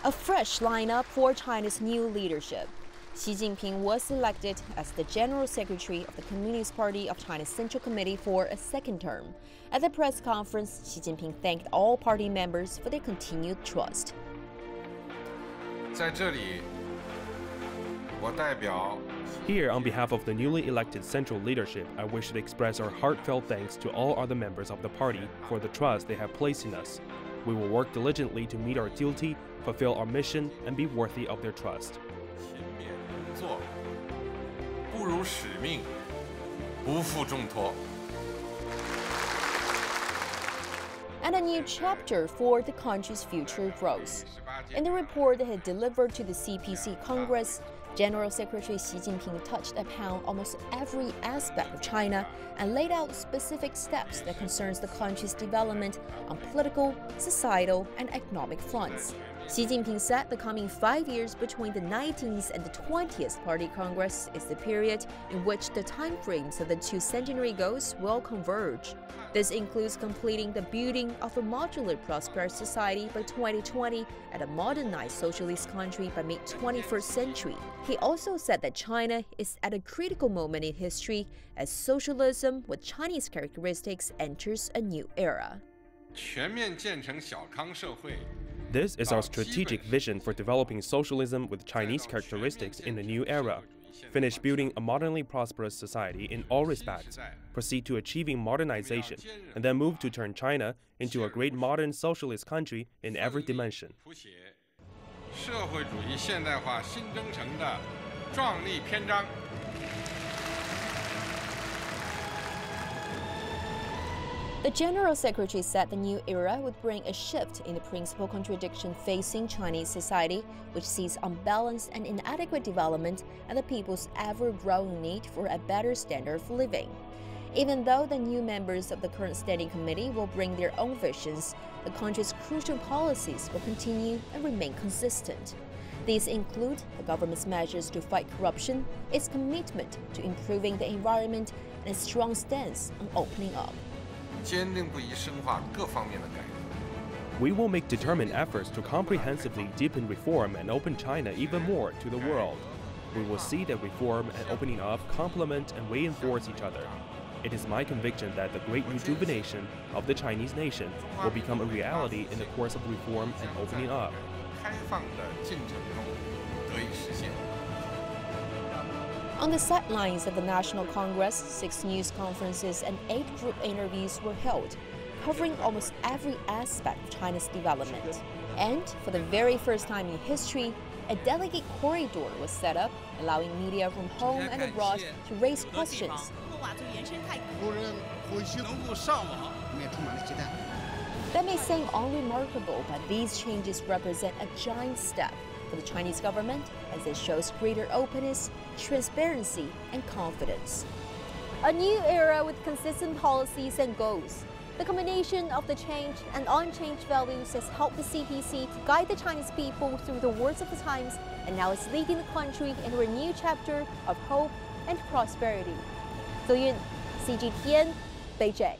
A fresh lineup for China's new leadership. Xi Jinping was elected as the General Secretary of the Communist Party of China's Central Committee for a second term. At the press conference, Xi Jinping thanked all party members for their continued trust. Here, on behalf of the newly elected central leadership, I wish to express our heartfelt thanks to all other members of the party for the trust they have placed in us. We will work diligently to meet our duty, fulfill our mission, and be worthy of their trust. And a new chapter for the country's future growth. In the report that he delivered to the CPC Congress, General Secretary Xi Jinping touched upon almost every aspect of China and laid out specific steps that concerns the country's development on political, societal, and economic fronts. Xi Jinping said the coming 5 years between the 19th and the 20th Party Congress is the period in which the timeframes of the two centenary goals will converge. This includes completing the building of a modular prosperous society by 2020 and a modernized socialist country by mid-21st century. He also said that China is at a critical moment in history as socialism with Chinese characteristics enters a new era. This is our strategic vision for developing socialism with Chinese characteristics in the new era. Finish building a modernly prosperous society in all respects, proceed to achieving modernization, and then move to turn China into a great modern socialist country in every dimension. The General Secretary said the new era would bring a shift in the principal contradiction facing Chinese society, which sees unbalanced and inadequate development and the people's ever-growing need for a better standard of living. Even though the new members of the current standing committee will bring their own visions, the country's crucial policies will continue and remain consistent. These include the government's measures to fight corruption, its commitment to improving the environment, and its strong stance on opening up. We will make determined efforts to comprehensively deepen reform and open China even more to the world. We will see that reform and opening up complement and reinforce each other. It is my conviction that the great rejuvenation of the Chinese nation will become a reality in the course of reform and opening up. On the sidelines of the National Congress, 6 news conferences and 8 group interviews were held, covering almost every aspect of China's development. And for the very first time in history, a delegate corridor was set up, allowing media from home and abroad to raise questions. That may seem unremarkable, but these changes represent a giant step for the Chinese government as it shows greater openness, transparency, and confidence. A new era with consistent policies and goals. The combination of the changed and unchanged values has helped the CPC to guide the Chinese people through the worst of the times, and now is leading the country in a renewed chapter of hope and prosperity. Zhou Yun, CGTN, Beijing.